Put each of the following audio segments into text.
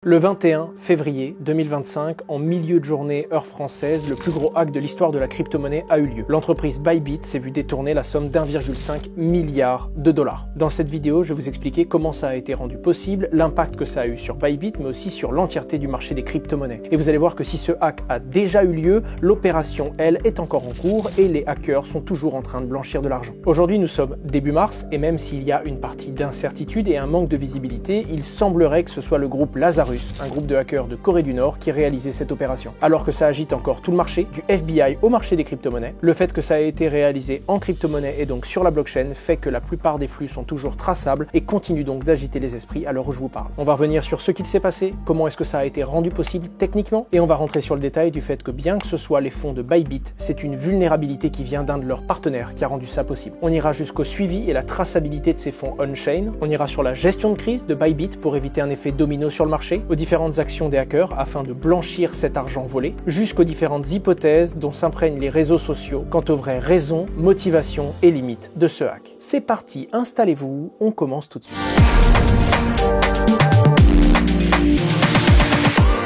Le 21 février 2025, en milieu de journée heure française, le plus gros hack de l'histoire de la crypto-monnaie a eu lieu. L'entreprise Bybit s'est vue détourner la somme d'1,5 milliard de dollars. Dans cette vidéo, je vais vous expliquer comment ça a été rendu possible, l'impact que ça a eu sur Bybit, mais aussi sur l'entièreté du marché des crypto-monnaies. Et vous allez voir que si ce hack a déjà eu lieu, l'opération, elle, est encore en cours et les hackers sont toujours en train de blanchir de l'argent. Aujourd'hui, nous sommes début mars et même s'il y a une partie d'incertitude et un manque de visibilité, il semblerait que ce soit le groupe Lazarus, un groupe de hackers de Corée du Nord qui réalisait cette opération. Alors que ça agite encore tout le marché, du FBI au marché des crypto-monnaies, le fait que ça a été réalisé en crypto-monnaie et donc sur la blockchain fait que la plupart des flux sont toujours traçables et continuent donc d'agiter les esprits à l'heure où je vous parle. On va revenir sur ce qu'il s'est passé, comment est-ce que ça a été rendu possible techniquement, et on va rentrer sur le détail du fait que bien que ce soit les fonds de Bybit, c'est une vulnérabilité qui vient d'un de leurs partenaires qui a rendu ça possible. On ira jusqu'au suivi et la traçabilité de ces fonds on-chain, on ira sur la gestion de crise de Bybit pour éviter un effet domino sur le marché, aux différentes actions des hackers afin de blanchir cet argent volé, jusqu'aux différentes hypothèses dont s'imprègnent les réseaux sociaux quant aux vraies raisons, motivations et limites de ce hack. C'est parti, installez-vous, on commence tout de suite.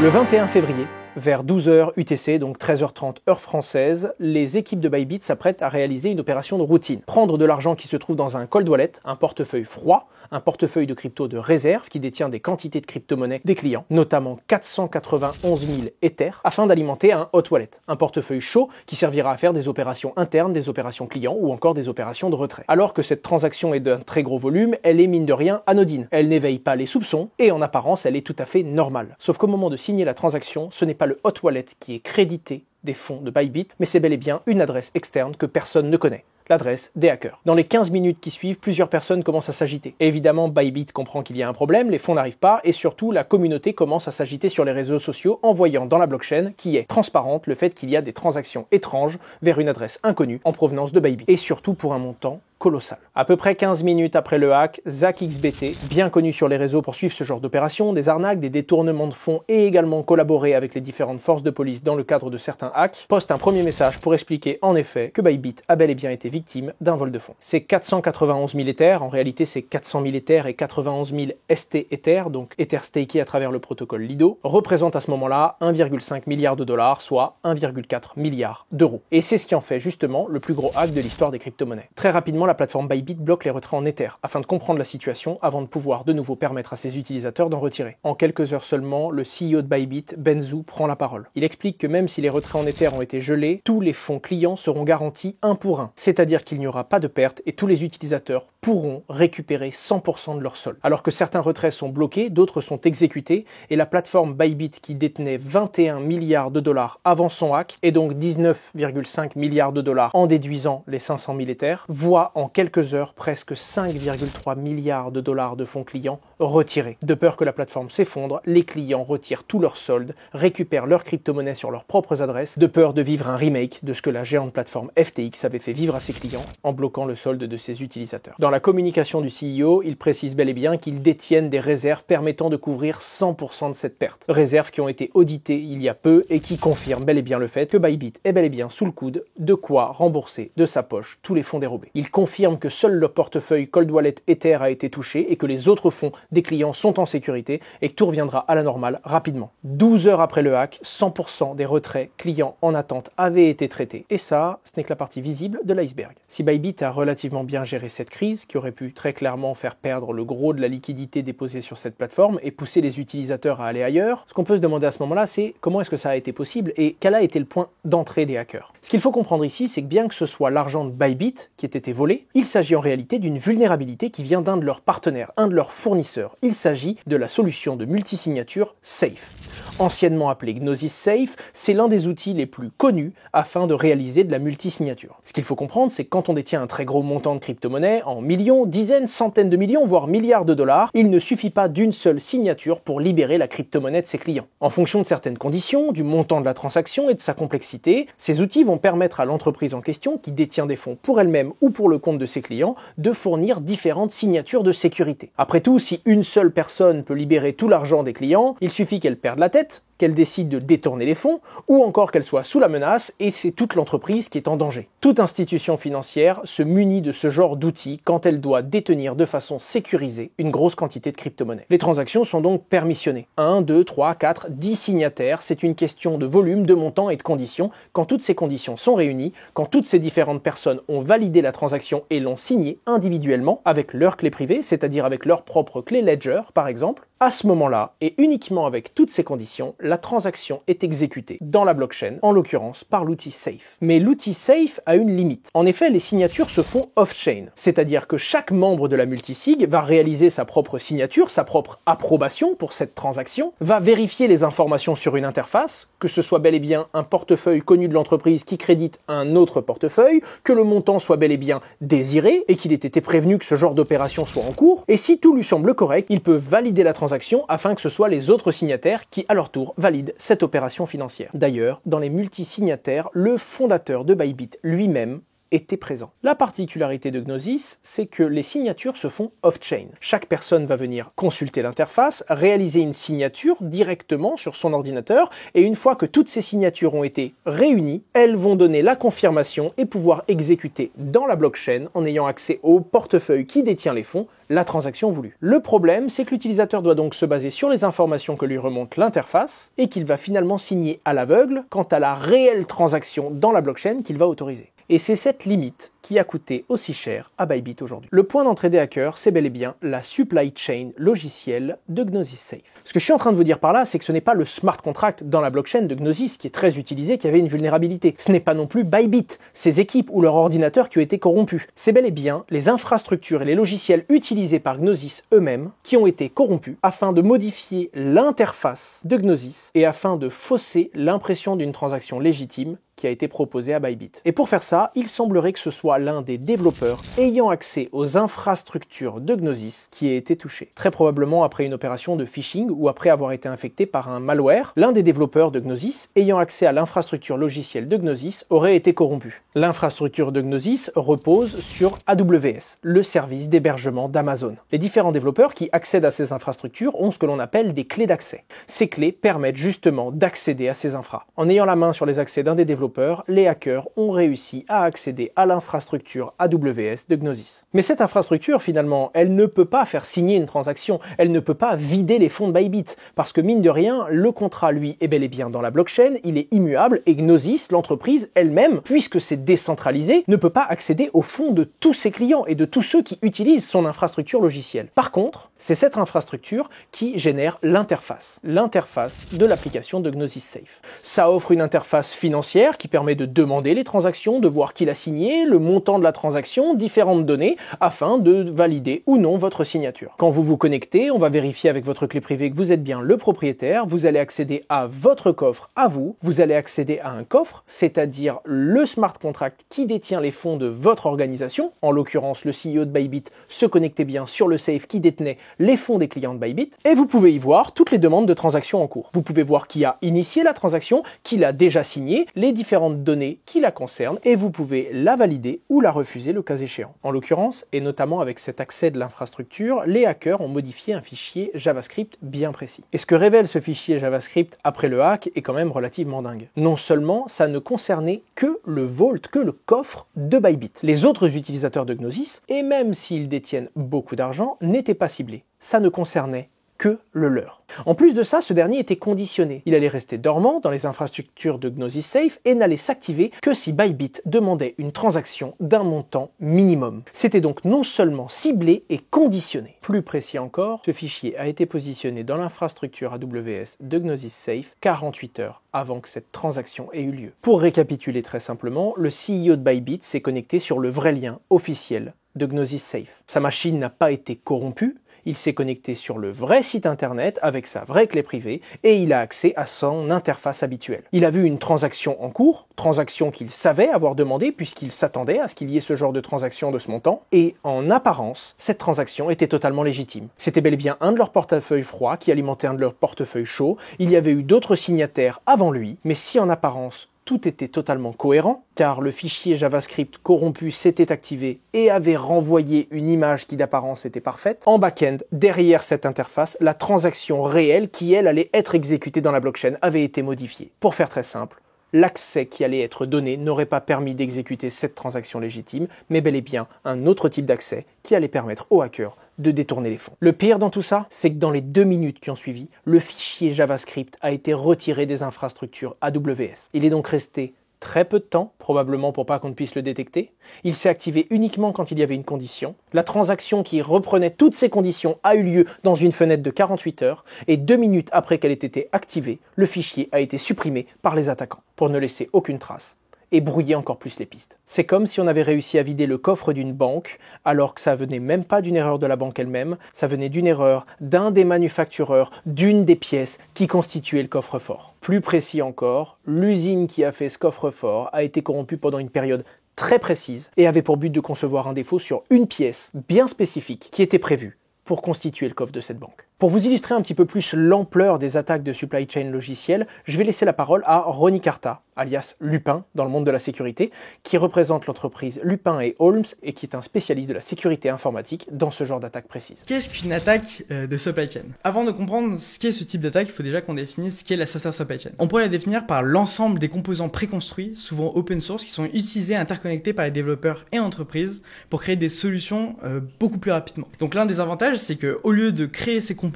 Le 21 février, vers 12h UTC, donc 13h30 heure française, les équipes de Bybit s'apprêtent à réaliser une opération de routine. Prendre de l'argent qui se trouve dans un cold wallet, un portefeuille froid, un portefeuille de crypto de réserve qui détient des quantités de crypto-monnaies des clients, notamment 491 000 Ethers, afin d'alimenter un hot wallet, un portefeuille chaud qui servira à faire des opérations internes, des opérations clients ou encore des opérations de retrait. Alors que cette transaction est d'un très gros volume, elle est mine de rien anodine. Elle n'éveille pas les soupçons et en apparence, elle est tout à fait normale. Sauf qu'au moment de signer la transaction, ce n'est pas le hot wallet qui est crédité des fonds de Bybit, mais c'est bel et bien une adresse externe que personne ne connaît. L'adresse des hackers. Dans les 15 minutes qui suivent, plusieurs personnes commencent à s'agiter. Et évidemment, Bybit comprend qu'il y a un problème, les fonds n'arrivent pas, et surtout, la communauté commence à s'agiter sur les réseaux sociaux en voyant dans la blockchain, qui est transparente, le fait qu'il y a des transactions étranges vers une adresse inconnue en provenance de Bybit. Et surtout pour un montant colossal. À peu près 15 minutes après le hack, ZachXBT, bien connu sur les réseaux pour suivre ce genre d'opérations, des arnaques, des détournements de fonds et également collaborer avec les différentes forces de police dans le cadre de certains hacks, poste un premier message pour expliquer en effet que Bybit a bel et bien été victime d'un vol de fonds. C'est 491 000 Ethers, en réalité c'est 400 000 Ethers et 91 000 ST Ethers, donc Ether stakés à travers le protocole Lido, représentent à ce moment-là 1,5 milliard de dollars, soit 1,4 milliard d'euros. Et c'est ce qui en fait justement le plus gros hack de l'histoire des crypto-monnaies. Très rapidement, la plateforme Bybit bloque les retraits en Ether afin de comprendre la situation avant de pouvoir de nouveau permettre à ses utilisateurs d'en retirer. En quelques heures seulement, le CEO de Bybit, Ben Zhu, prend la parole. Il explique que même si les retraits en Ether ont été gelés, tous les fonds clients seront garantis 1 pour 1. C'est-à-dire qu'il n'y aura pas de perte et tous les utilisateurs pourront récupérer 100% de leur solde. Alors que certains retraits sont bloqués, d'autres sont exécutés et la plateforme Bybit qui détenait 21 milliards de dollars avant son hack et donc 19,5 milliards de dollars en déduisant les 500 000 Ethers, voit en quelques heures presque 5,3 milliards de dollars de fonds clients retirés. De peur que la plateforme s'effondre, les clients retirent tous leurs soldes, récupèrent leurs crypto-monnaies sur leurs propres adresses, de peur de vivre un remake de ce que la géante plateforme FTX avait fait vivre à ses clients en bloquant le solde de ses utilisateurs. Dans la communication du CEO, il précise bel et bien qu'ils détiennent des réserves permettant de couvrir 100% de cette perte. Réserves qui ont été auditées il y a peu et qui confirment bel et bien le fait que Bybit est bel et bien sous le coude, de quoi rembourser de sa poche tous les fonds dérobés. Il confirme que seul le portefeuille Cold Wallet Ether a été touché et que les autres fonds des clients sont en sécurité et que tout reviendra à la normale rapidement. 12 heures après le hack, 100% des retraits clients en attente avaient été traités. Et ça, ce n'est que la partie visible de l'iceberg. Si Bybit a relativement bien géré cette crise, qui aurait pu très clairement faire perdre le gros de la liquidité déposée sur cette plateforme et pousser les utilisateurs à aller ailleurs, ce qu'on peut se demander à ce moment-là, c'est comment est-ce que ça a été possible et quel a été le point d'entrée des hackers. Ce qu'il faut comprendre ici, c'est que bien que ce soit l'argent de Bybit qui ait été volé, il s'agit en réalité d'une vulnérabilité qui vient d'un de leurs partenaires, un de leurs fournisseurs. Il s'agit de la solution de multisignature Safe. Anciennement appelé Gnosis Safe, c'est l'un des outils les plus connus afin de réaliser de la multisignature. Ce qu'il faut comprendre, c'est que quand on détient un très gros montant de crypto-monnaie, en millions, dizaines, centaines de millions, voire milliards de dollars, il ne suffit pas d'une seule signature pour libérer la crypto-monnaie de ses clients. En fonction de certaines conditions, du montant de la transaction et de sa complexité, ces outils vont permettre à l'entreprise en question, qui détient des fonds pour elle-même ou pour le compte de ses clients, de fournir différentes signatures de sécurité. Après tout, si une seule personne peut libérer tout l'argent des clients, il suffit qu'elle perde la tête, qu'elle décide de détourner les fonds, ou encore qu'elle soit sous la menace et c'est toute l'entreprise qui est en danger. Toute institution financière se munit de ce genre d'outils quand elle doit détenir de façon sécurisée une grosse quantité de crypto-monnaies. Les transactions sont donc permissionnées. 1, 2, 3, 4, 10 signataires, c'est une question de volume, de montant et de conditions. Quand toutes ces conditions sont réunies, quand toutes ces différentes personnes ont validé la transaction et l'ont signée individuellement, avec leur clé privée, c'est-à-dire avec leur propre clé Ledger par exemple, à ce moment-là, et uniquement avec toutes ces conditions, la transaction est exécutée dans la blockchain, en l'occurrence par l'outil Safe. Mais l'outil Safe a une limite. En effet, les signatures se font off-chain, c'est-à-dire que chaque membre de la multisig va réaliser sa propre signature, sa propre approbation pour cette transaction, va vérifier les informations sur une interface, que ce soit bel et bien un portefeuille connu de l'entreprise qui crédite un autre portefeuille, que le montant soit bel et bien désiré et qu'il ait été prévenu que ce genre d'opération soit en cours, et si tout lui semble correct, il peut valider la transaction afin que ce soit les autres signataires qui, à leur tour, valident cette opération financière. D'ailleurs, dans les multisignataires, le fondateur de Bybit lui-même était présent. La particularité de Gnosis, c'est que les signatures se font off-chain. Chaque personne va venir consulter l'interface, réaliser une signature directement sur son ordinateur, et une fois que toutes ces signatures ont été réunies, elles vont donner la confirmation et pouvoir exécuter dans la blockchain, en ayant accès au portefeuille qui détient les fonds, la transaction voulue. Le problème, c'est que l'utilisateur doit donc se baser sur les informations que lui remonte l'interface, et qu'il va finalement signer à l'aveugle quant à la réelle transaction dans la blockchain qu'il va autoriser. Et c'est cette limite qui a coûté aussi cher à Bybit aujourd'hui. Le point d'entrée des hackers, c'est bel et bien la supply chain logicielle de Gnosis Safe. Ce que je suis en train de vous dire par là, c'est que ce n'est pas le smart contract dans la blockchain de Gnosis qui est très utilisé, qui avait une vulnérabilité. Ce n'est pas non plus Bybit, ses équipes ou leurs ordinateurs qui ont été corrompus. C'est bel et bien les infrastructures et les logiciels utilisés par Gnosis eux-mêmes qui ont été corrompus afin de modifier l'interface de Gnosis et afin de fausser l'impression d'une transaction légitime qui a été proposé à Bybit. Et pour faire ça, il semblerait que ce soit l'un des développeurs ayant accès aux infrastructures de Gnosis qui ait été touché. Très probablement après une opération de phishing ou après avoir été infecté par un malware, l'un des développeurs de Gnosis ayant accès à l'infrastructure logicielle de Gnosis aurait été corrompu. L'infrastructure de Gnosis repose sur AWS, le service d'hébergement d'Amazon. Les différents développeurs qui accèdent à ces infrastructures ont ce que l'on appelle des clés d'accès. Ces clés permettent justement d'accéder à ces infras. En ayant la main sur les accès d'un des développeurs, les hackers ont réussi à accéder à l'infrastructure AWS de Gnosis. Mais cette infrastructure, finalement, elle ne peut pas faire signer une transaction, elle ne peut pas vider les fonds de Bybit, parce que mine de rien, le contrat, lui, est bel et bien dans la blockchain, il est immuable, et Gnosis, l'entreprise elle-même, puisque c'est décentralisé, ne peut pas accéder aux fonds de tous ses clients et de tous ceux qui utilisent son infrastructure logicielle. Par contre, c'est cette infrastructure qui génère l'interface de l'application de Gnosis Safe. Ça offre une interface financière qui permet de demander les transactions, de voir qui l'a signé, le montant de la transaction, différentes données, afin de valider ou non votre signature. Quand vous vous connectez, on va vérifier avec votre clé privée que vous êtes bien le propriétaire, vous allez accéder à votre coffre à vous allez accéder à un coffre, c'est-à-dire le smart contract qui détient les fonds de votre organisation, en l'occurrence le CEO de Bybit se connectait bien sur le safe qui détenait les fonds des clients de Bybit, et vous pouvez y voir toutes les demandes de transactions en cours. Vous pouvez voir qui a initié la transaction, qui l'a déjà signée, les différentes données qui la concernent, et vous pouvez la valider ou la refuser le cas échéant. En l'occurrence, et notamment avec cet accès de l'infrastructure, les hackers ont modifié un fichier JavaScript bien précis. Et ce que révèle ce fichier JavaScript après le hack est quand même relativement dingue. Non seulement ça ne concernait que le vault, que le coffre de Bybit. Les autres utilisateurs de Gnosis, et même s'ils détiennent beaucoup d'argent, n'étaient pas ciblés. Ça ne concernait que le leur. En plus de ça, ce dernier était conditionné. Il allait rester dormant dans les infrastructures de Gnosis Safe et n'allait s'activer que si Bybit demandait une transaction d'un montant minimum. C'était donc non seulement ciblé et conditionné. Plus précis encore, ce fichier a été positionné dans l'infrastructure AWS de Gnosis Safe 48 heures avant que cette transaction ait eu lieu. Pour récapituler très simplement, le CEO de Bybit s'est connecté sur le vrai lien officiel de Gnosis Safe. Sa machine n'a pas été corrompue, il s'est connecté sur le vrai site internet avec sa vraie clé privée et il a accès à son interface habituelle. Il a vu une transaction en cours, transaction qu'il savait avoir demandé puisqu'il s'attendait à ce qu'il y ait ce genre de transaction de ce montant, et en apparence, cette transaction était totalement légitime. C'était bel et bien un de leurs portefeuilles froids qui alimentait un de leurs portefeuilles chauds, il y avait eu d'autres signataires avant lui, mais si en apparence tout était totalement cohérent, car le fichier JavaScript corrompu s'était activé et avait renvoyé une image qui d'apparence était parfaite, en back-end, derrière cette interface, la transaction réelle qui, elle, allait être exécutée dans la blockchain avait été modifiée. Pour faire très simple, l'accès qui allait être donné n'aurait pas permis d'exécuter cette transaction légitime, mais bel et bien un autre type d'accès qui allait permettre aux hackers de détourner les fonds. Le pire dans tout ça, c'est que dans les 2 minutes qui ont suivi, le fichier JavaScript a été retiré des infrastructures AWS. Il est donc resté très peu de temps, probablement pour pas qu'on ne puisse le détecter. Il s'est activé uniquement quand il y avait une condition. La transaction qui reprenait toutes ces conditions a eu lieu dans une fenêtre de 48 heures et 2 minutes après qu'elle ait été activée, le fichier a été supprimé par les attaquants pour ne laisser aucune trace et brouiller encore plus les pistes. C'est comme si on avait réussi à vider le coffre d'une banque alors que ça venait même pas d'une erreur de la banque elle-même, ça venait d'une erreur d'un des manufactureurs d'une des pièces qui constituait le coffre-fort. Plus précis encore, l'usine qui a fait ce coffre-fort a été corrompue pendant une période très précise et avait pour but de concevoir un défaut sur une pièce bien spécifique qui était prévue pour constituer le coffre de cette banque. Pour vous illustrer un petit peu plus l'ampleur des attaques de supply chain logicielle, je vais laisser la parole à Ronnie Carta, alias Lupin dans le monde de la sécurité, qui représente l'entreprise Lupin et Holmes et qui est un spécialiste de la sécurité informatique dans ce genre d'attaque précise. Qu'est-ce qu'une attaque de supply chain? Avant de comprendre ce qu'est ce type d'attaque, il faut déjà qu'on définisse ce qu'est la software supply chain. On pourrait la définir par l'ensemble des composants préconstruits, souvent open source, qui sont utilisés et interconnectés par les développeurs et entreprises pour créer des solutions beaucoup plus rapidement. Donc l'un des avantages, c'est que au lieu de créer ces composants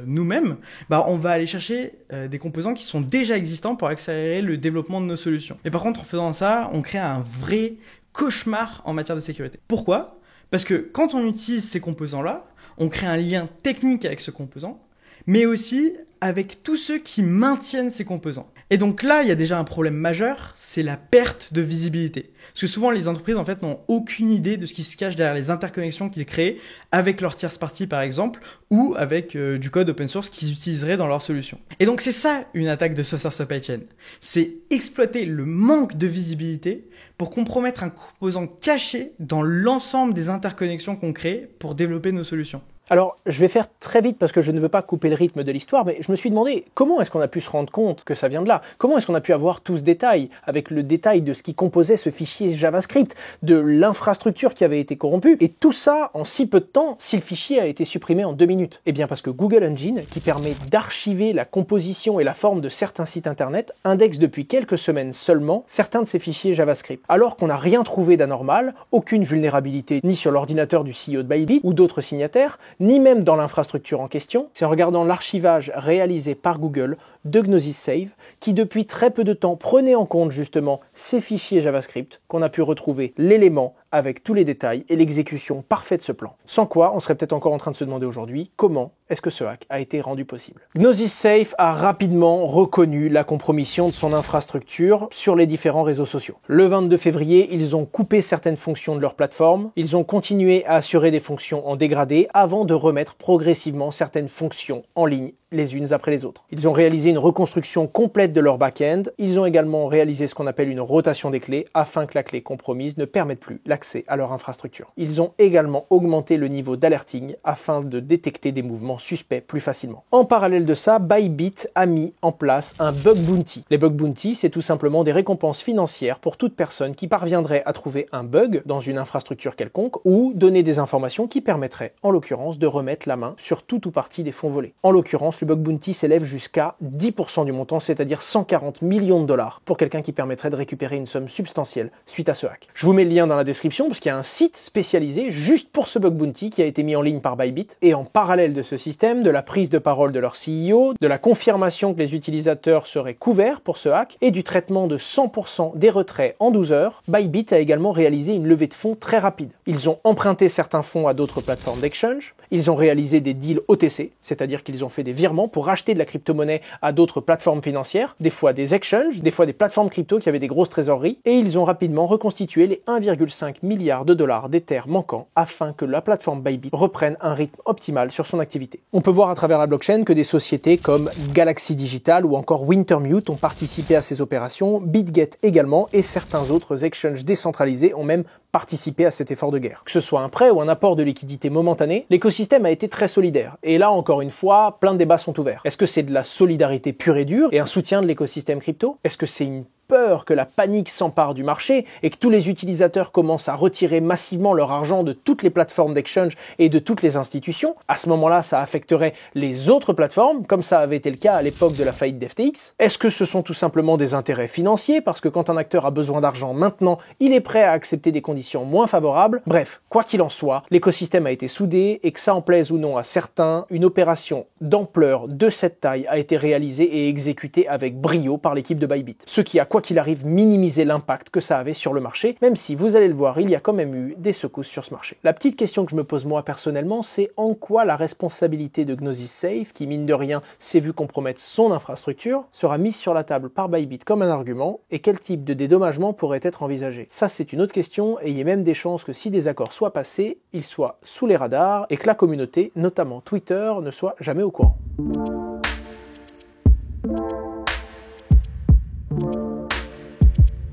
nous-mêmes, on va aller chercher des composants qui sont déjà existants pour accélérer le développement de nos solutions. Mais par contre, en faisant ça, on crée un vrai cauchemar en matière de sécurité. Pourquoi? Parce que quand on utilise ces composants-là, on crée un lien technique avec ce composant, mais aussi avec tous ceux qui maintiennent ces composants. Et donc là, il y a déjà un problème majeur, c'est la perte de visibilité. Parce que souvent, les entreprises, en fait, n'ont aucune idée de ce qui se cache derrière les interconnexions qu'ils créent avec leur tierce partie, par exemple, ou avec du code open source qu'ils utiliseraient dans leur solution. Et donc, c'est ça, une attaque de software supply chain. C'est exploiter le manque de visibilité pour compromettre un composant caché dans l'ensemble des interconnexions qu'on crée pour développer nos solutions. Alors, je vais faire très vite parce que je ne veux pas couper le rythme de l'histoire, mais je me suis demandé comment est-ce qu'on a pu se rendre compte que ça vient de là? Comment est-ce qu'on a pu avoir tout ce détail, avec le détail de ce qui composait ce fichier JavaScript, de l'infrastructure qui avait été corrompue, et tout ça en si peu de temps si le fichier a été supprimé en 2 minutes? Eh bien parce que Google Engine, qui permet d'archiver la composition et la forme de certains sites internet, indexe depuis quelques semaines seulement certains de ces fichiers JavaScript. Alors qu'on n'a rien trouvé d'anormal, aucune vulnérabilité ni sur l'ordinateur du CEO de Bybit ou d'autres signataires, ni même dans l'infrastructure en question, c'est en regardant l'archivage réalisé par Google de Gnosis Save, qui depuis très peu de temps prenait en compte justement ces fichiers JavaScript, qu'on a pu retrouver l'élément avec tous les détails et l'exécution parfaite de ce plan. Sans quoi, on serait peut-être encore en train de se demander aujourd'hui comment est-ce que ce hack a été rendu possible. Gnosis Safe a rapidement reconnu la compromission de son infrastructure sur les différents réseaux sociaux. Le 22 février, ils ont coupé certaines fonctions de leur plateforme, ils ont continué à assurer des fonctions en dégradé avant de remettre progressivement certaines fonctions en ligne les unes après les autres. Ils ont réalisé une reconstruction complète de leur back-end. Ils ont également réalisé ce qu'on appelle une rotation des clés afin que la clé compromise ne permette plus l'accès à leur infrastructure. Ils ont également augmenté le niveau d'alerting afin de détecter des mouvements suspects plus facilement. En parallèle de ça, Bybit a mis en place un bug bounty. Les bug bounty, c'est tout simplement des récompenses financières pour toute personne qui parviendrait à trouver un bug dans une infrastructure quelconque ou donner des informations qui permettraient, en l'occurrence, de remettre la main sur tout ou partie des fonds volés. En l'occurrence, le bug bounty s'élève jusqu'à 10% du montant, c'est-à-dire 140 millions de dollars pour quelqu'un qui permettrait de récupérer une somme substantielle suite à ce hack. Je vous mets le lien dans la description parce qu'il y a un site spécialisé juste pour ce bug bounty qui a été mis en ligne par Bybit. Et en parallèle de ce système, de la prise de parole de leur CEO, de la confirmation que les utilisateurs seraient couverts pour ce hack et du traitement de 100% des retraits en 12 heures, Bybit a également réalisé une levée de fonds très rapide. Ils ont emprunté certains fonds à d'autres plateformes d'exchange, ils ont réalisé des deals OTC, c'est-à-dire qu'ils ont fait des virements pour acheter de la crypto-monnaie à d'autres plateformes financières, des fois des exchanges, des fois des plateformes crypto qui avaient des grosses trésoreries, et ils ont rapidement reconstitué les 1,5 milliard de dollars d'Ether manquants afin que la plateforme Bybit reprenne un rythme optimal sur son activité. On peut voir à travers la blockchain que des sociétés comme Galaxy Digital ou encore Wintermute ont participé à ces opérations, BitGet également, et certains autres exchanges décentralisés ont même participé à cet effort de guerre. Que ce soit un prêt ou un apport de liquidité momentané, l'écosystème a été très solidaire. Et là, encore une fois, plein de débats sont ouverts. Est-ce que c'est de la solidarité pure et dure et un soutien de l'écosystème crypto? Est-ce que c'est une peur que la panique s'empare du marché et que tous les utilisateurs commencent à retirer massivement leur argent de toutes les plateformes d'exchange et de toutes les institutions, à ce moment-là, ça affecterait les autres plateformes, comme ça avait été le cas à l'époque de la faillite d'FTX. Est-ce que ce sont tout simplement des intérêts financiers, parce que quand un acteur a besoin d'argent maintenant, il est prêt à accepter des conditions moins favorables? Bref, quoi qu'il en soit, l'écosystème a été soudé et que ça en plaise ou non à certains, une opération d'ampleur de cette taille a été réalisée et exécutée avec brio par l'équipe de Bybit. Ce qui a, quoi qu'il arrive, minimisé l'impact que ça avait sur le marché, même si, vous allez le voir, il y a quand même eu des secousses sur ce marché. La petite question que je me pose moi personnellement, c'est en quoi la responsabilité de Gnosis Safe, qui mine de rien s'est vu compromettre son infrastructure, sera mise sur la table par Bybit comme un argument, et quel type de dédommagement pourrait être envisagé. Ça, c'est une autre question, et il y a même des chances que si des accords soient passés, ils soient sous les radars, et que la communauté, notamment Twitter, ne soit jamais au courant.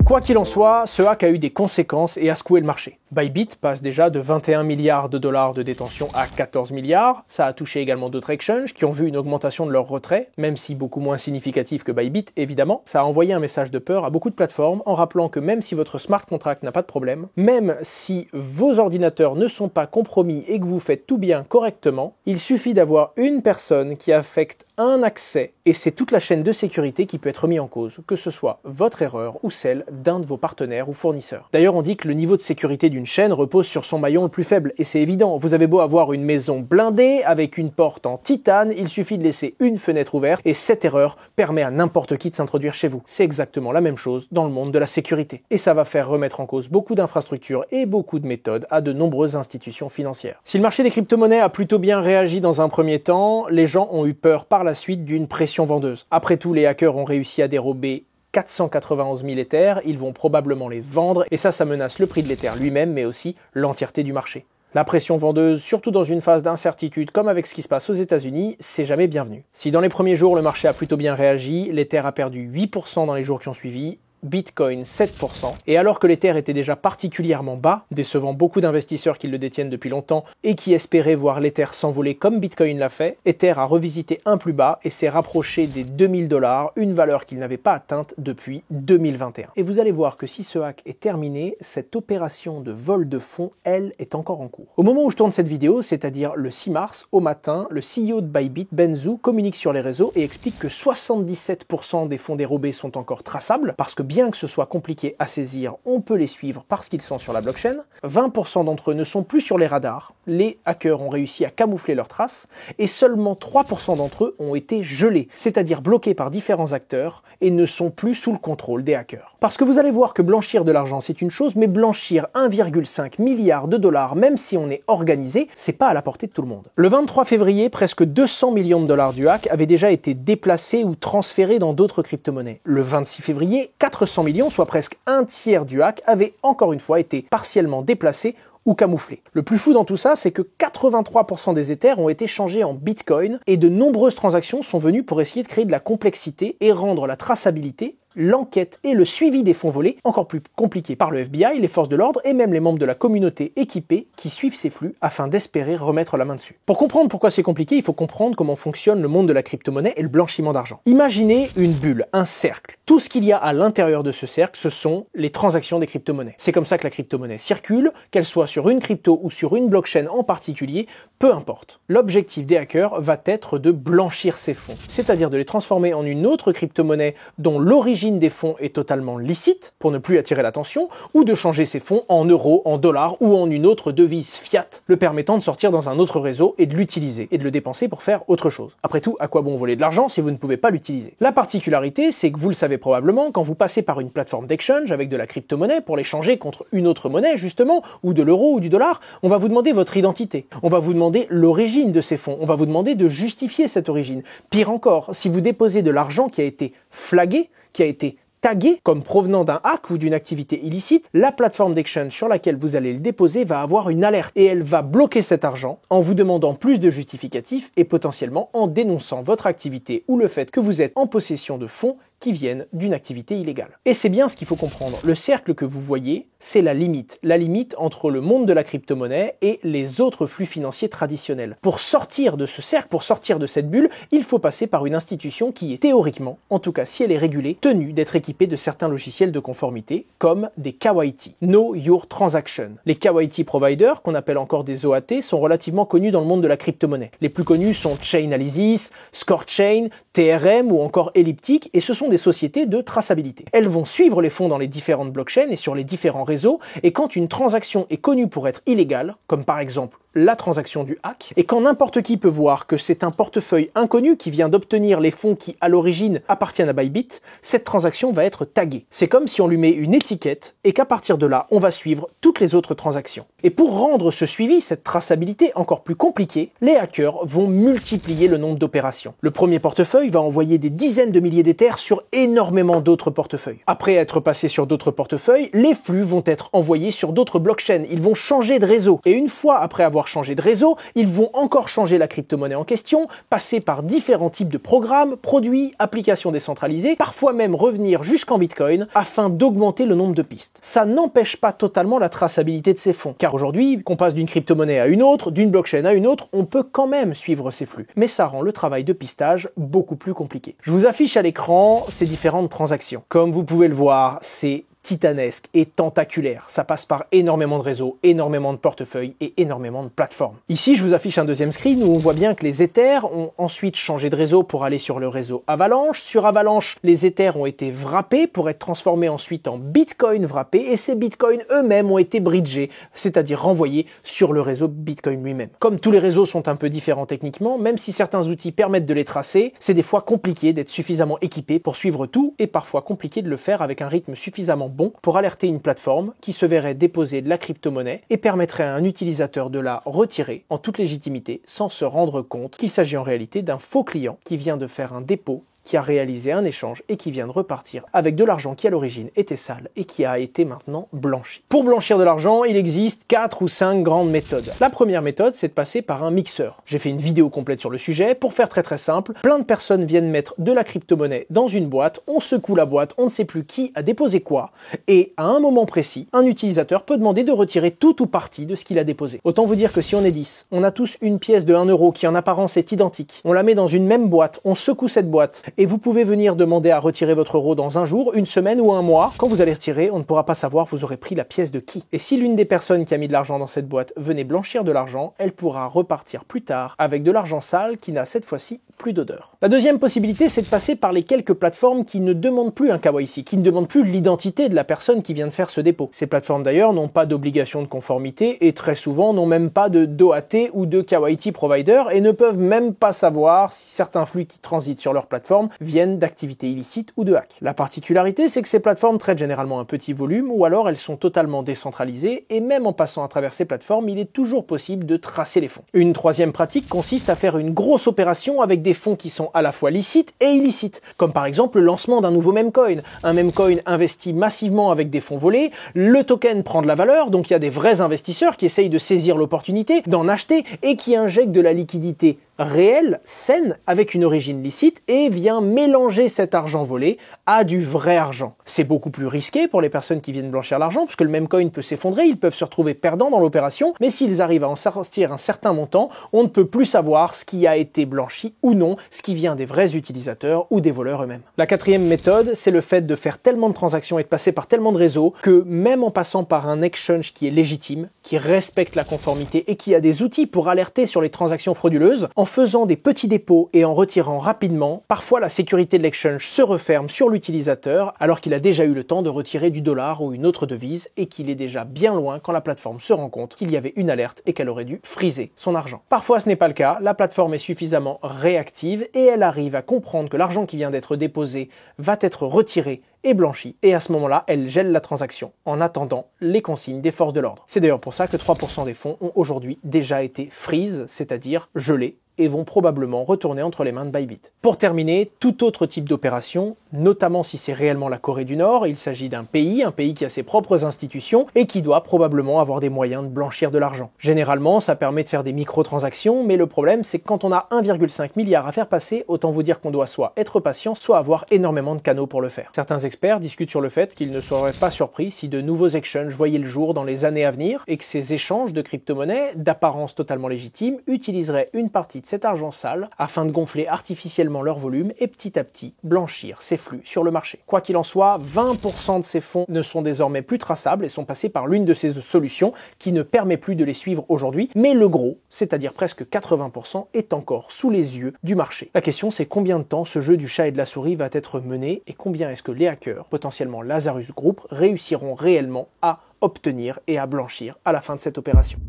Quoi qu'il en soit, ce hack a eu des conséquences et a secoué le marché. Bybit passe déjà de 21 milliards de dollars de détention à 14 milliards. Ça a touché également d'autres exchanges qui ont vu une augmentation de leur retrait, même si beaucoup moins significatif que Bybit, évidemment. Ça a envoyé un message de peur à beaucoup de plateformes en rappelant que même si votre smart contract n'a pas de problème, même si vos ordinateurs ne sont pas compromis et que vous faites tout bien correctement, il suffit d'avoir une personne qui affecte un accès et c'est toute la chaîne de sécurité qui peut être mise en cause, que ce soit votre erreur ou celle d'un de vos partenaires ou fournisseurs. D'ailleurs, on dit que le niveau de sécurité d'une chaîne repose sur son maillon le plus faible, et c'est évident. Vous avez beau avoir une maison blindée avec une porte en titane, il suffit de laisser une fenêtre ouverte et cette erreur permet à n'importe qui de s'introduire chez vous. C'est exactement la même chose dans le monde de la sécurité. Et ça va faire remettre en cause beaucoup d'infrastructures et beaucoup de méthodes à de nombreuses institutions financières. Si le marché des crypto-monnaies a plutôt bien réagi dans un premier temps, les gens ont eu peur par la suite d'une pression vendeuse. Après tout, les hackers ont réussi à dérober 491 000 Ethers, ils vont probablement les vendre, et ça menace le prix de l'Ether lui-même, mais aussi l'entièreté du marché. La pression vendeuse, surtout dans une phase d'incertitude comme avec ce qui se passe aux États-Unis, c'est jamais bienvenu. Si dans les premiers jours le marché a plutôt bien réagi, l'Ether a perdu 8% dans les jours qui ont suivi, Bitcoin 7%, et alors que l'Ether était déjà particulièrement bas, décevant beaucoup d'investisseurs qui le détiennent depuis longtemps et qui espéraient voir l'Ether s'envoler comme Bitcoin l'a fait, Ether a revisité un plus bas et s'est rapproché des 2000 $, une valeur qu'il n'avait pas atteinte depuis 2021. Et vous allez voir que si ce hack est terminé, cette opération de vol de fonds, elle, est encore en cours. Au moment où je tourne cette vidéo, c'est-à-dire le 6 mars, au matin, le CEO de Bybit, Ben Zhu, communique sur les réseaux et explique que 77% des fonds dérobés sont encore traçables, parce que bien que ce soit compliqué à saisir, on peut les suivre parce qu'ils sont sur la blockchain. 20% d'entre eux ne sont plus sur les radars, les hackers ont réussi à camoufler leurs traces, et seulement 3% d'entre eux ont été gelés, c'est-à-dire bloqués par différents acteurs, et ne sont plus sous le contrôle des hackers. Parce que vous allez voir que blanchir de l'argent c'est une chose, mais blanchir 1,5 milliard de dollars, même si on est organisé, c'est pas à la portée de tout le monde. Le 23 février, presque 200 millions de dollars du hack avaient déjà été déplacés ou transférés dans d'autres crypto-monnaies. Le 26 février, 400 millions, soit presque un tiers du hack, avaient encore une fois été partiellement déplacés ou camouflés. Le plus fou dans tout ça, c'est que 83% des Ethers ont été changés en Bitcoin et de nombreuses transactions sont venues pour essayer de créer de la complexité et rendre la traçabilité, l'enquête et le suivi des fonds volés encore plus compliqués par le FBI, les forces de l'ordre et même les membres de la communauté équipés qui suivent ces flux afin d'espérer remettre la main dessus. Pour comprendre pourquoi c'est compliqué, il faut comprendre comment fonctionne le monde de la crypto-monnaie et le blanchiment d'argent. Imaginez une bulle, un cercle. Tout ce qu'il y a à l'intérieur de ce cercle, ce sont les transactions des crypto-monnaies. C'est comme ça que la crypto-monnaie circule, qu'elle soit sur une crypto ou sur une blockchain en particulier, peu importe. L'objectif des hackers va être de blanchir ces fonds, c'est-à-dire de les transformer en une autre crypto-monnaie dont l'origine des fonds est totalement licite, pour ne plus attirer l'attention, ou de changer ces fonds en euros, en dollars ou en une autre devise fiat, le permettant de sortir dans un autre réseau et de l'utiliser, et de le dépenser pour faire autre chose. Après tout, à quoi bon voler de l'argent si vous ne pouvez pas l'utiliser? La particularité, c'est que vous le savez probablement, quand vous passez par une plateforme d'exchange avec de la crypto-monnaie pour l'échanger contre une autre monnaie, justement, ou de l'euro ou du dollar, on va vous demander votre identité. On va vous demander l'origine de ces fonds. On va vous demander de justifier cette origine. Pire encore, si vous déposez de l'argent qui a été flagué, qui a été tagué comme provenant d'un hack ou d'une activité illicite, la plateforme d'exchange sur laquelle vous allez le déposer va avoir une alerte et elle va bloquer cet argent en vous demandant plus de justificatifs et potentiellement en dénonçant votre activité ou le fait que vous êtes en possession de fonds qui viennent d'une activité illégale. Et c'est bien ce qu'il faut comprendre. Le cercle que vous voyez, c'est la limite entre le monde de la crypto-monnaie et les autres flux financiers traditionnels. Pour sortir de ce cercle, pour sortir de cette bulle, il faut passer par une institution qui est théoriquement, en tout cas si elle est régulée, tenue d'être équipée de certains logiciels de conformité, comme des KYT, Know Your Transaction. Les KYT providers, qu'on appelle encore des OAT, sont relativement connus dans le monde de la crypto-monnaie. Les plus connus sont Chainalysis, ScoreChain, TRM ou encore Elliptic, et ce sont des sociétés de traçabilité. Elles vont suivre les fonds dans les différentes blockchains et sur les différents réseaux, et quand une transaction est connue pour être illégale, comme par exemple la transaction du hack, et quand n'importe qui peut voir que c'est un portefeuille inconnu qui vient d'obtenir les fonds qui, à l'origine, appartiennent à Bybit, cette transaction va être taguée. C'est comme si on lui met une étiquette et qu'à partir de là, on va suivre toutes les autres transactions. Et pour rendre ce suivi, cette traçabilité encore plus compliquée, les hackers vont multiplier le nombre d'opérations. Le premier portefeuille va envoyer des dizaines de milliers d'Ethers sur énormément d'autres portefeuilles. Après être passé sur d'autres portefeuilles, les flux vont être envoyés sur d'autres blockchains. Ils vont changer de réseau. Et une fois après avoir changé de réseau, ils vont encore changer la crypto-monnaie en question, passer par différents types de programmes, produits, applications décentralisées, parfois même revenir jusqu'en Bitcoin afin d'augmenter le nombre de pistes. Ça n'empêche pas totalement la traçabilité de ces fonds, car aujourd'hui, qu'on passe d'une crypto-monnaie à une autre, d'une blockchain à une autre, on peut quand même suivre ces flux. Mais ça rend le travail de pistage beaucoup plus compliqué. Je vous affiche à l'écran ces différentes transactions. Comme vous pouvez le voir, c'est titanesque et tentaculaire. Ça passe par énormément de réseaux, énormément de portefeuilles et énormément de plateformes. Ici, je vous affiche un deuxième screen où on voit bien que les Ethers ont ensuite changé de réseau pour aller sur le réseau Avalanche. Sur Avalanche, les Ethers ont été wrappés pour être transformés ensuite en Bitcoin wrappés et ces Bitcoins eux-mêmes ont été bridgés, c'est-à-dire renvoyés sur le réseau Bitcoin lui-même. Comme tous les réseaux sont un peu différents techniquement, même si certains outils permettent de les tracer, c'est des fois compliqué d'être suffisamment équipé pour suivre tout et parfois compliqué de le faire avec un rythme suffisamment bon pour alerter une plateforme qui se verrait déposer de la crypto-monnaie et permettrait à un utilisateur de la retirer en toute légitimité sans se rendre compte qu'il s'agit en réalité d'un faux client qui vient de faire un dépôt, qui a réalisé un échange et qui vient de repartir avec de l'argent qui à l'origine était sale et qui a été maintenant blanchi. Pour blanchir de l'argent, il existe 4 ou 5 grandes méthodes. La première méthode, c'est de passer par un mixeur. J'ai fait une vidéo complète sur le sujet. Pour faire très simple, plein de personnes viennent mettre de la crypto-monnaie dans une boîte, on secoue la boîte, on ne sait plus qui a déposé quoi, et à un moment précis, un utilisateur peut demander de retirer tout ou partie de ce qu'il a déposé. Autant vous dire que si on est 10, on a tous une pièce de 1 euro qui en apparence est identique, on la met dans une même boîte, on secoue cette boîte, et vous pouvez venir demander à retirer votre euro dans un jour, une semaine ou un mois. Quand vous allez retirer, on ne pourra pas savoir vous aurez pris la pièce de qui. Et si l'une des personnes qui a mis de l'argent dans cette boîte venait blanchir de l'argent, elle pourra repartir plus tard avec de l'argent sale qui n'a cette fois-ci plus d'odeur. La deuxième possibilité, c'est de passer par les quelques plateformes qui ne demandent plus un KYC, qui ne demandent plus l'identité de la personne qui vient de faire ce dépôt. Ces plateformes d'ailleurs n'ont pas d'obligation de conformité et très souvent n'ont même pas de d'OAT ou de KYT provider et ne peuvent même pas savoir si certains flux qui transitent sur leur plateforme viennent d'activités illicites ou de hack. La particularité, c'est que ces plateformes traitent généralement un petit volume ou alors elles sont totalement décentralisées et même en passant à travers ces plateformes, il est toujours possible de tracer les fonds. Une troisième pratique consiste à faire une grosse opération avec des fonds qui sont à la fois licites et illicites, comme par exemple le lancement d'un nouveau memcoin. Un memcoin investit massivement avec des fonds volés, le token prend de la valeur, donc il y a des vrais investisseurs qui essayent de saisir l'opportunité, d'en acheter et qui injectent de la liquidité réelle, saine, avec une origine licite et vient mélanger cet argent volé à du vrai argent. C'est beaucoup plus risqué pour les personnes qui viennent blanchir l'argent parce que le même coin peut s'effondrer, ils peuvent se retrouver perdants dans l'opération, mais s'ils arrivent à en sortir un certain montant, on ne peut plus savoir ce qui a été blanchi ou non, ce qui vient des vrais utilisateurs ou des voleurs eux-mêmes. La quatrième méthode, c'est le fait de faire tellement de transactions et de passer par tellement de réseaux que même en passant par un exchange qui est légitime, qui respecte la conformité et qui a des outils pour alerter sur les transactions frauduleuses, en faisant des petits dépôts et en retirant rapidement, parfois la sécurité de l'exchange se referme sur l'utilisateur alors qu'il a déjà eu le temps de retirer du dollar ou une autre devise et qu'il est déjà bien loin quand la plateforme se rend compte qu'il y avait une alerte et qu'elle aurait dû friser son argent. Parfois ce n'est pas le cas, la plateforme est suffisamment réactive et elle arrive à comprendre que l'argent qui vient d'être déposé va être retiré et blanchi, et à ce moment-là, elle gèle la transaction, en attendant les consignes des forces de l'ordre. C'est d'ailleurs pour ça que 3% des fonds ont aujourd'hui déjà été freeze, c'est-à-dire gelés et vont probablement retourner entre les mains de Bybit. Pour terminer, tout autre type d'opération, notamment si c'est réellement la Corée du Nord, il s'agit d'un pays qui a ses propres institutions et qui doit probablement avoir des moyens de blanchir de l'argent. Généralement, ça permet de faire des microtransactions, mais le problème c'est que quand on a 1,5 milliard à faire passer, autant vous dire qu'on doit soit être patient, soit avoir énormément de canaux pour le faire. Certains experts discutent sur le fait qu'ils ne seraient pas surpris si de nouveaux exchanges voyaient le jour dans les années à venir et que ces échanges de crypto-monnaies, d'apparence totalement légitime, utiliseraient une partie de cet argent sale afin de gonfler artificiellement leur volume et petit à petit blanchir ces flux sur le marché. Quoi qu'il en soit, 20% de ces fonds ne sont désormais plus traçables et sont passés par l'une de ces solutions qui ne permet plus de les suivre aujourd'hui, mais le gros, c'est-à-dire presque 80%, est encore sous les yeux du marché. La question c'est combien de temps ce jeu du chat et de la souris va être mené et combien est-ce que les hackers, potentiellement Lazarus Group, réussiront réellement à obtenir et à blanchir à la fin de cette opération.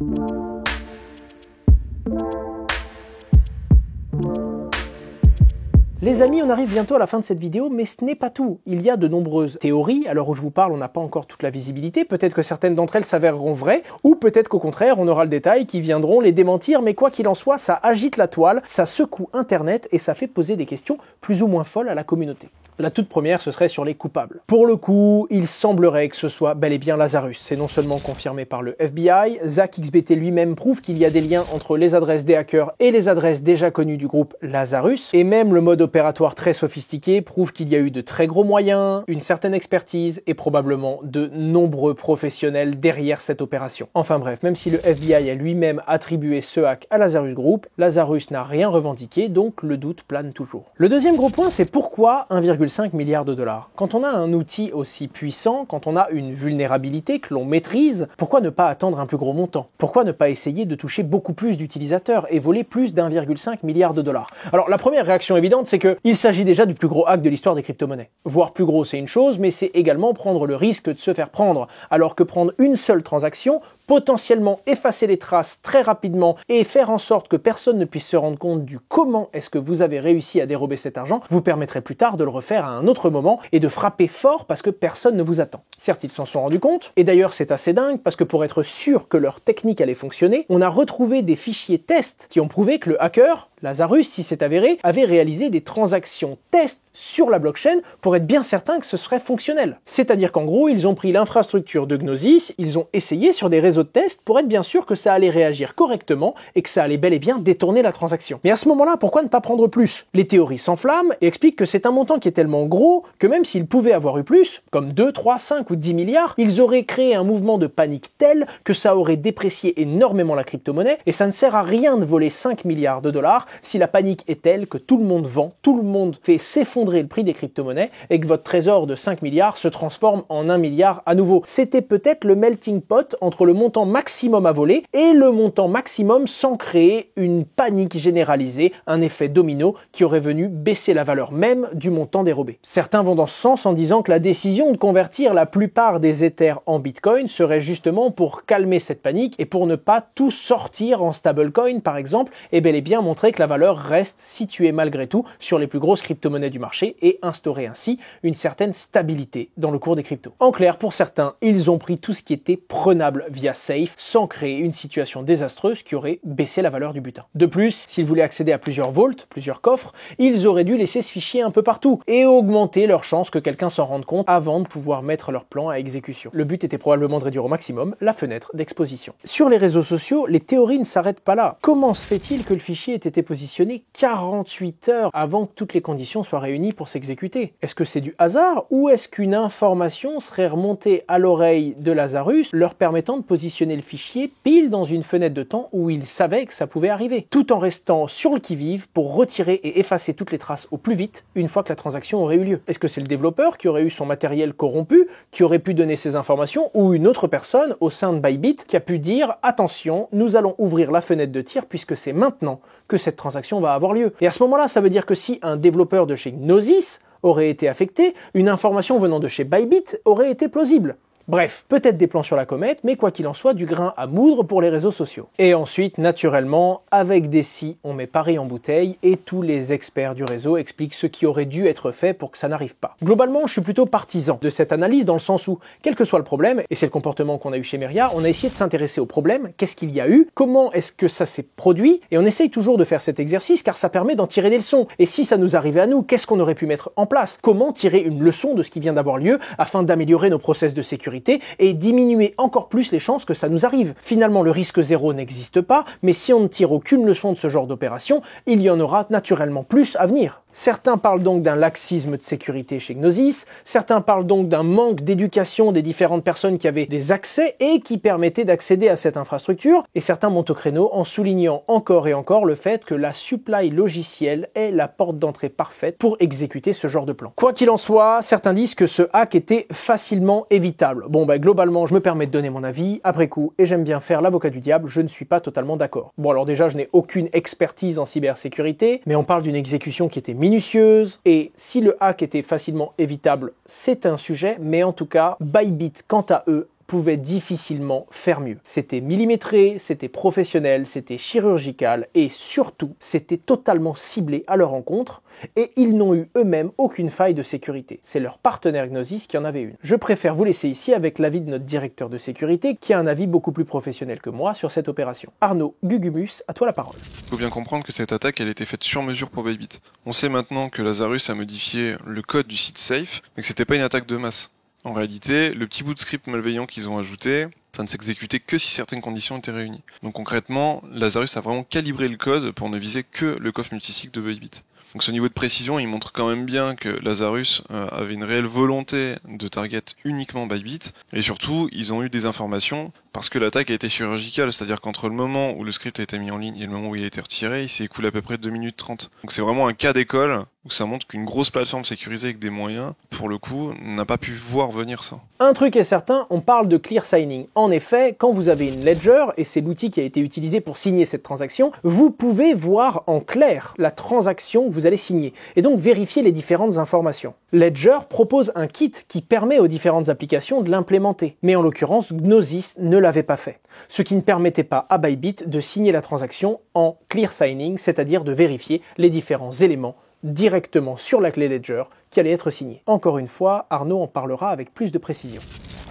Les amis, on arrive bientôt à la fin de cette vidéo, mais ce n'est pas tout. Il y a de nombreuses théories. À l'heure où je vous parle, on n'a pas encore toute la visibilité. Peut-être que certaines d'entre elles s'avéreront vraies, ou peut-être qu'au contraire, on aura le détail qui viendront les démentir. Mais quoi qu'il en soit, ça agite la toile, ça secoue Internet et ça fait poser des questions plus ou moins folles à la communauté. La toute première, ce serait sur les coupables. Pour le coup, il semblerait que ce soit bel et bien Lazarus. C'est non seulement confirmé par le FBI, ZachXBT lui-même prouve qu'il y a des liens entre les adresses des hackers et les adresses déjà connues du groupe Lazarus, et même le mode opératoire très sophistiqué prouve qu'il y a eu de très gros moyens, une certaine expertise et probablement de nombreux professionnels derrière cette opération. Enfin bref, même si le FBI a lui-même attribué ce hack à Lazarus Group, Lazarus n'a rien revendiqué, donc le doute plane toujours. Le deuxième gros point, c'est pourquoi 1,5 milliard de dollars. Quand on a un outil aussi puissant, quand on a une vulnérabilité que l'on maîtrise, pourquoi ne pas attendre un plus gros montant? Pourquoi ne pas essayer de toucher beaucoup plus d'utilisateurs et voler plus d'1,5 milliard de dollars? Alors la première réaction évidente, c'est qu'il s'agit déjà du plus gros hack de l'histoire des crypto-monnaies. Voire plus gros, c'est une chose, mais c'est également prendre le risque de se faire prendre, alors que prendre une seule transaction, potentiellement effacer les traces très rapidement et faire en sorte que personne ne puisse se rendre compte du comment est-ce que vous avez réussi à dérober cet argent, vous permettrait plus tard de le refaire à un autre moment et de frapper fort parce que personne ne vous attend. Certes, ils s'en sont rendus compte, et d'ailleurs c'est assez dingue parce que pour être sûr que leur technique allait fonctionner, on a retrouvé des fichiers tests qui ont prouvé que le hacker, Lazarus, si c'est avéré, avait réalisé des transactions tests sur la blockchain pour être bien certain que ce serait fonctionnel. C'est-à-dire qu'en gros, ils ont pris l'infrastructure de Gnosis, ils ont essayé sur des réseaux de tests pour être bien sûr que ça allait réagir correctement et que ça allait bel et bien détourner la transaction. Mais à ce moment-là, pourquoi ne pas prendre plus? Les théories s'enflamment et expliquent que c'est un montant qui est tellement gros que même s'ils pouvaient avoir eu plus, comme 2, 3, 5 ou 10 milliards, ils auraient créé un mouvement de panique tel que ça aurait déprécié énormément la crypto-monnaie et ça ne sert à rien de voler 5 milliards de dollars si la panique est telle que tout le monde vend, tout le monde fait s'effondrer le prix des crypto-monnaies et que votre trésor de 5 milliards se transforme en 1 milliard à nouveau. C'était peut-être le melting pot entre le montant maximum à voler et le montant maximum sans créer une panique généralisée, un effet domino qui aurait venu baisser la valeur même du montant dérobé. Certains vont dans ce sens en disant que la décision de convertir la plupart des Ethers en Bitcoin serait justement pour calmer cette panique et pour ne pas tout sortir en stablecoin par exemple et bel et bien montrer que la valeur reste située malgré tout sur les plus grosses crypto-monnaies du marché et instaurer ainsi une certaine stabilité dans le cours des cryptos. En clair, pour certains, ils ont pris tout ce qui était prenable via Safe sans créer une situation désastreuse qui aurait baissé la valeur du butin. De plus, s'ils voulaient accéder à plusieurs vaults, plusieurs coffres, ils auraient dû laisser ce fichier un peu partout et augmenter leur chance que quelqu'un s'en rende compte avant de pouvoir mettre leur plan à exécution. Le but était probablement de réduire au maximum la fenêtre d'exposition. Sur les réseaux sociaux, les théories ne s'arrêtent pas là. Comment se fait-il que le fichier ait été positionné 48 heures avant que toutes les conditions soient réunies pour s'exécuter? Est-ce que c'est du hasard ou est-ce qu'une information serait remontée à l'oreille de Lazarus leur permettant de positionner le fichier pile dans une fenêtre de temps où il savait que ça pouvait arriver, tout en restant sur le qui-vive pour retirer et effacer toutes les traces au plus vite une fois que la transaction aurait eu lieu? Est-ce que c'est le développeur qui aurait eu son matériel corrompu, qui aurait pu donner ces informations, ou une autre personne au sein de Bybit qui a pu dire « Attention, nous allons ouvrir la fenêtre de tir puisque c'est maintenant que cette transaction va avoir lieu ». Et à ce moment-là, ça veut dire que si un développeur de chez Gnosis aurait été affecté, une information venant de chez Bybit aurait été plausible. Bref, peut-être des plans sur la comète, mais quoi qu'il en soit, du grain à moudre pour les réseaux sociaux. Et ensuite, naturellement, avec Deci, on met Paris en bouteille et tous les experts du réseau expliquent ce qui aurait dû être fait pour que ça n'arrive pas. Globalement, je suis plutôt partisan de cette analyse dans le sens où, quel que soit le problème, et c'est le comportement qu'on a eu chez Meria, on a essayé de s'intéresser au problème, qu'est-ce qu'il y a eu, comment est-ce que ça s'est produit, et on essaye toujours de faire cet exercice car ça permet d'en tirer des leçons. Et si ça nous arrivait à nous, qu'est-ce qu'on aurait pu mettre en place? Comment tirer une leçon de ce qui vient d'avoir lieu afin d'améliorer nos process de sécurité et diminuer encore plus les chances que ça nous arrive? Finalement, le risque zéro n'existe pas, mais si on ne tire aucune leçon de ce genre d'opération, il y en aura naturellement plus à venir. Certains parlent donc d'un laxisme de sécurité chez Gnosis, certains parlent donc d'un manque d'éducation des différentes personnes qui avaient des accès et qui permettaient d'accéder à cette infrastructure, et certains montent au créneau en soulignant encore et encore le fait que la supply logicielle est la porte d'entrée parfaite pour exécuter ce genre de plan. Quoi qu'il en soit, certains disent que ce hack était facilement évitable. Bon globalement, je me permets de donner mon avis après coup, et j'aime bien faire l'avocat du diable, je ne suis pas totalement d'accord. Bon alors déjà, je n'ai aucune expertise en cybersécurité, mais on parle d'une exécution qui était minutieuse, et si le hack était facilement évitable, c'est un sujet, mais en tout cas, Bybit, quant à eux, pouvait difficilement faire mieux. C'était millimétré, c'était professionnel, c'était chirurgical, et surtout, c'était totalement ciblé à leur encontre, et ils n'ont eu eux-mêmes aucune faille de sécurité. C'est leur partenaire Gnosis qui en avait une. Je préfère vous laisser ici avec l'avis de notre directeur de sécurité, qui a un avis beaucoup plus professionnel que moi sur cette opération. Arnaud Gugumus, à toi la parole. Il faut bien comprendre que cette attaque, elle a été faite sur mesure pour Bybit. On sait maintenant que Lazarus a modifié le code du site Safe, mais que c'était pas une attaque de masse. En réalité, le petit bout de script malveillant qu'ils ont ajouté, ça ne s'exécutait que si certaines conditions étaient réunies. Donc concrètement, Lazarus a vraiment calibré le code pour ne viser que le coffre multisig de Bybit. Donc ce niveau de précision, il montre quand même bien que Lazarus avait une réelle volonté de target uniquement Bybit, et surtout, ils ont eu des informations parce que l'attaque a été chirurgicale, c'est-à-dire qu'entre le moment où le script a été mis en ligne et le moment où il a été retiré, il s'est écoulé à peu près 2 minutes 30. Donc c'est vraiment un cas d'école où ça montre qu'une grosse plateforme sécurisée avec des moyens, pour le coup, n'a pas pu voir venir ça. Un truc est certain, on parle de clear signing. En effet, quand vous avez une ledger, et c'est l'outil qui a été utilisé pour signer cette transaction, vous pouvez voir en clair la transaction que vous allez signer, et donc vérifier les différentes informations. Ledger propose un kit qui permet aux différentes applications de l'implémenter, mais en l'occurrence, Gnosis ne l'avait pas fait, ce qui ne permettait pas à Bybit de signer la transaction en clear signing, c'est-à-dire de vérifier les différents éléments directement sur la clé Ledger qui allait être signée. Encore une fois, Arnaud en parlera avec plus de précision.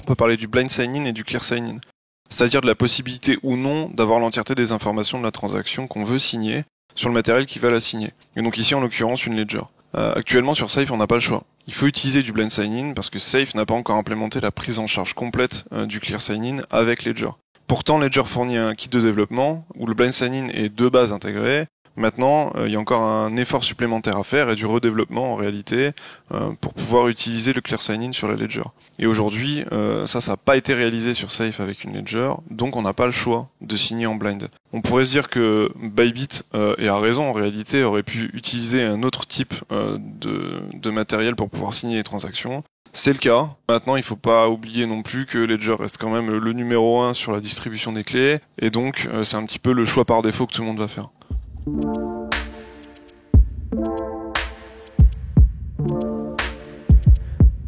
On peut parler du blind sign-in et du clear sign-in, c'est-à-dire de la possibilité ou non d'avoir l'entièreté des informations de la transaction qu'on veut signer sur le matériel qui va la signer. Et donc ici en l'occurrence une Ledger. Actuellement sur Safe on n'a pas le choix. Il faut utiliser du blind sign-in parce que Safe n'a pas encore implémenté la prise en charge complète du clear sign-in avec Ledger. Pourtant Ledger fournit un kit de développement où le blind sign-in est de base intégré. Maintenant, il y a encore un effort supplémentaire à faire et du redéveloppement en réalité pour pouvoir utiliser le clear sign-in sur la Ledger. Et aujourd'hui, ça n'a pas été réalisé sur Safe avec une Ledger, donc on n'a pas le choix de signer en blind. On pourrait se dire que Bybit, et a raison en réalité, aurait pu utiliser un autre type de matériel pour pouvoir signer les transactions. C'est le cas. Maintenant, il faut pas oublier non plus que Ledger reste quand même le numéro 1 sur la distribution des clés, et donc c'est un petit peu le choix par défaut que tout le monde va faire.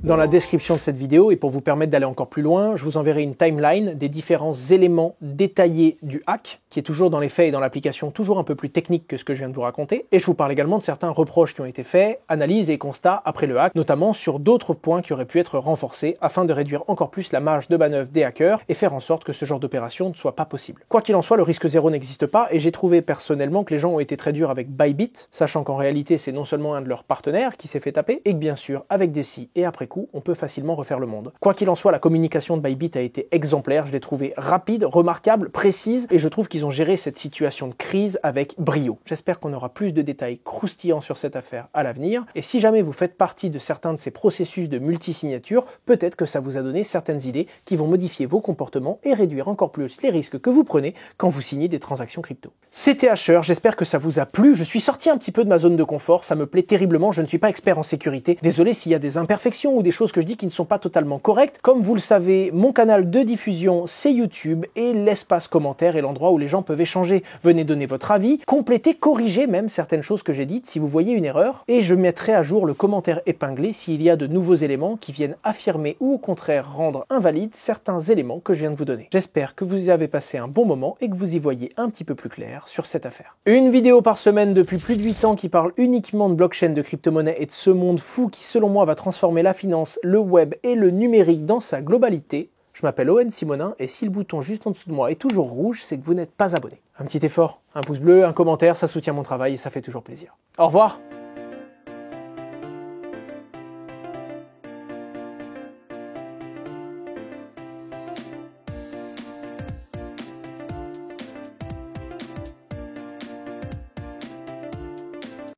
Dans la description de cette vidéo, et pour vous permettre d'aller encore plus loin, je vous enverrai une timeline des différents éléments détaillés du hack, qui est toujours dans les faits et dans l'application toujours un peu plus technique que ce que je viens de vous raconter. Et je vous parle également de certains reproches qui ont été faits, analyses et constats après le hack, notamment sur d'autres points qui auraient pu être renforcés afin de réduire encore plus la marge de manœuvre des hackers et faire en sorte que ce genre d'opération ne soit pas possible. Quoi qu'il en soit, le risque zéro n'existe pas et j'ai trouvé personnellement que les gens ont été très durs avec Bybit, sachant qu'en réalité c'est non seulement un de leurs partenaires qui s'est fait taper, et que bien sûr avec Deci et après coup, on peut facilement refaire le monde. Quoi qu'il en soit, la communication de Bybit a été exemplaire, je l'ai trouvée rapide, remarquable, précise, et je trouve qu'ils ont géré cette situation de crise avec brio. J'espère qu'on aura plus de détails croustillants sur cette affaire à l'avenir, et si jamais vous faites partie de certains de ces processus de multisignature, peut-être que ça vous a donné certaines idées qui vont modifier vos comportements et réduire encore plus les risques que vous prenez quand vous signez des transactions crypto. C'était Asher, j'espère que ça vous a plu, je suis sorti un petit peu de ma zone de confort, ça me plaît terriblement, je ne suis pas expert en sécurité, désolé s'il y a des imperfections ou ou des choses que je dis qui ne sont pas totalement correctes. Comme vous le savez, mon canal de diffusion, c'est YouTube et l'espace commentaire est l'endroit où les gens peuvent échanger. Venez donner votre avis, compléter, corriger même certaines choses que j'ai dites si vous voyez une erreur, et je mettrai à jour le commentaire épinglé s'il y a de nouveaux éléments qui viennent affirmer ou au contraire rendre invalides certains éléments que je viens de vous donner. J'espère que vous y avez passé un bon moment et que vous y voyez un petit peu plus clair sur cette affaire. Une vidéo par semaine depuis plus de 8 ans qui parle uniquement de blockchain, de crypto-monnaie et de ce monde fou qui selon moi va transformer la finance, le web et le numérique dans sa globalité. Je m'appelle Owen Simonin et si le bouton juste en dessous de moi est toujours rouge, c'est que vous n'êtes pas abonné. Un petit effort, un pouce bleu, un commentaire, ça soutient mon travail et ça fait toujours plaisir. Au revoir!